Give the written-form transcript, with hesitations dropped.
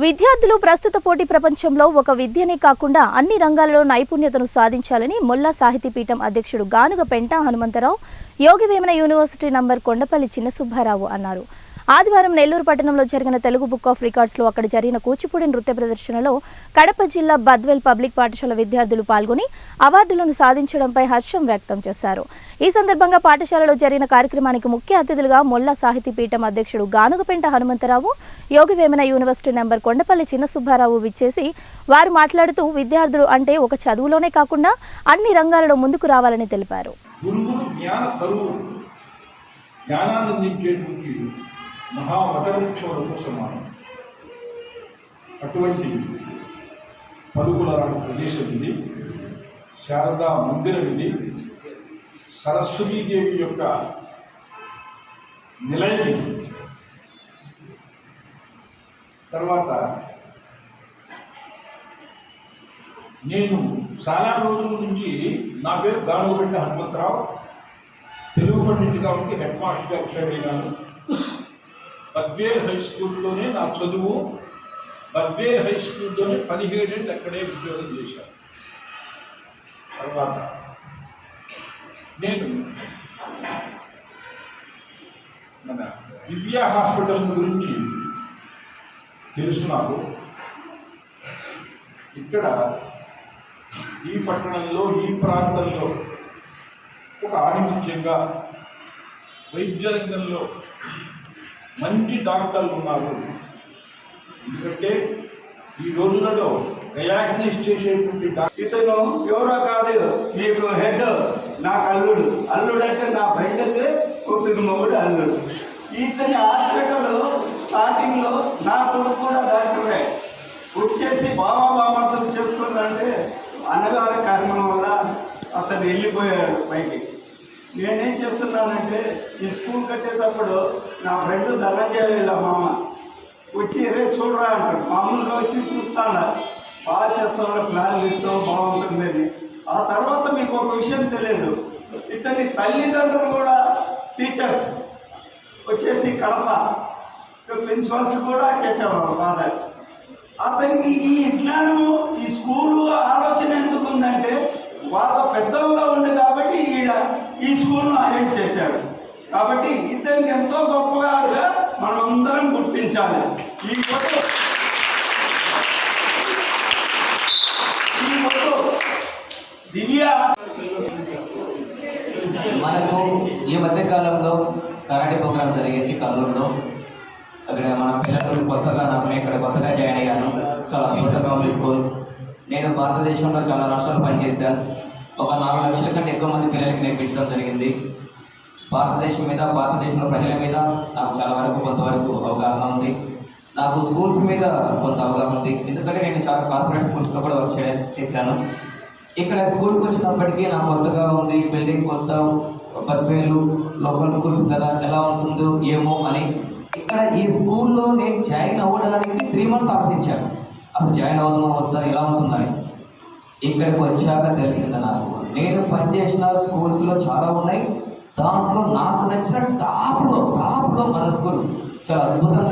విద్యార్థులు ప్రస్తుత పోటీ ప్రపంచంలో ఒక విద్యనే కాకుండా అన్ని రంగాలలో నైపుణ్యతను సాధించాలని మొల్లా సాహితీ పీఠం అధ్యక్షుడు గానుగ పెంట హనుమంతరావు యోగివేమన యూనివర్సిటీ నంబర్ కొండపల్లి చిన్న సుబ్బారావు అన్నారు. ఆదివారం నెల్లూరు పట్టణంలో జరిగిన తెలుగు బుక్ ఆఫ్ రికార్డ్స్ లో అక్కడ జరిగిన కూచిపూడి నృత్య ప్రదర్శనలో కడప జిల్లా బద్వేల్ పబ్లిక్ పాఠశాల విద్యార్థులు పాల్గొని అవార్డులను సాధించడంపై హర్షం వ్యక్తం చేశారు. ఈ సందర్భంగా పాఠశాలలో జరిగిన కార్యక్రమానికి ముఖ్య అతిథులుగా మొల్లా సాహితీ పీఠం అధ్యక్షుడు గానుగపెంట హనుమంతరావు యోగివేమన యూనివర్సిటీ నంబర్ కొండపల్లి చిన్న సుబ్బారావు విచ్చేసి వారు మాట్లాడుతూ విద్యార్థులు అంటే ఒక చదువులోనే కాకుండా అన్ని రంగాలలో ముందుకు రావాలని తెలిపారు. మహామతవృక్షములకు సమానం. అటువంటి పలుకుల ప్రదేశం ఇది. శారదా మందిరం ఇది. సరస్వతీదేవి యొక్క నిలయం ఇది. తర్వాత నేను చాలా రోజుల నుంచి నా పేరు గానుగపెంట హనుమంతరావు, తెలుగు పండిట్ కాబట్టి హెడ్ మాస్టర్ అక్షయనాను. బద్వేల్ హై స్కూల్లోనే నా చదువు. బద్వేల్ హై స్కూల్లోనే 17 ఏళ్ళు అక్కడే ఉద్యోగం చేశాను. తర్వాత నేను మన దివ్య హాస్పిటల్ గురించి తెలుసు నాకు. ఇక్కడ ఈ పట్టణంలో ఈ ప్రాంతంలో ఒక ఆణిముత్యంగా వైద్య రంగంలో మంచి డాక్టర్లు ఉన్నారు. ఎందుకంటే ఈ రోజులలో డయాగ్నోస్ చేసేటువంటి ఇతను ఎవరో కాదు, మీకు హెడ్ నాకు అల్లుడు. అల్లుడు అంటే నా బయటకే కూతురు మొగుడు అల్లుడు. ఇతని హాస్పిటల్ స్టార్టింగ్లో నా కొడుకు కూడా డాక్టరే వచ్చేసి బామర్తం చేసుకుందంటే అన్నగారి కారణం వల్ల అతను వెళ్ళిపోయాడు పైకి. నేనేం చేస్తున్నానంటే ఈ స్కూల్ కట్టేటప్పుడు నా ఫ్రెండ్ ధనంజయ మామ వచ్చి రే చూడరా అంటాడు. మామూలుగా వచ్చి చూస్తాను, బాగా చేస్తాను, ప్లాన్ ఇస్తాం బాగుంటుందని. ఆ తర్వాత మీకు ఒక విషయం తెలియదు, ఇతని తల్లిదండ్రులు కూడా టీచర్స్ వచ్చేసి కడప ప్రిన్సిపల్స్ కూడా చేసేవారు ఫాదర్. అతనికి ఈ జ్ఞానము ఈ స్కూలు ఆలోచన ఎందుకు ఉందంటే వాళ్ళ పెద్దల్లో ఉంది కాబట్టి ఈ స్కూల్ను అరేంజ్ చేశాడు. కాబట్టి ఇతనికి ఎంతో గొప్పగా మనం అందరం గుర్తించాలి. ఈ ఫోటో దివ్య మనకు ఈ మధ్యకాలంలో కరాటే ప్రోగ్రామ్ జరిగింది కర్నూలులో. అక్కడ మన పిల్లలు కొత్తగా ఇక్కడ కొత్తగా జాయిన్ అయ్యాను. చాలా అద్భుతంగా ఉంది స్కూల్. నేను భారతదేశంలో చాలా రాష్ట్రాలు పనిచేశాను. ఒక 4 లక్షల కంటే ఎక్కువ మంది పిల్లలకి నేర్పించడం జరిగింది. భారతదేశంలో ప్రజల మీద నాకు చాలా వరకు కొంతవరకు అవగాహన ఉంది. నాకు స్కూల్స్ మీద కొంత అవగాహన ఉంది. ఎందుకంటే నేను చాలా కార్పొరేట్ స్కూల్స్లో కూడా వర్క్ చేశాను. ఇక్కడ స్కూల్కి వచ్చినప్పటికీ నాకు కొత్తగా ఉంది. బిల్డింగ్ కొత్త, బద్వేలు లోకల్ స్కూల్స్ కదా, ఎలా ఉంటుందో ఏమో అని. ఇక్కడ ఈ స్కూల్లో నేను జాయిన్ అవ్వడానికి 3 months ఆలోచించాను. అసలు జాయిన్ అవుదామో వద్దా, ఎలా ఉంటుందని. ఇక్కడికి వచ్చాక తెలిసింది నాకు. నేను పనిచేసిన స్కూల్స్లో చాలా ఉన్నాయి. దాంట్లో నాకు నచ్చిన టాప్లో మన స్కూల్ చాలా అద్భుతంగా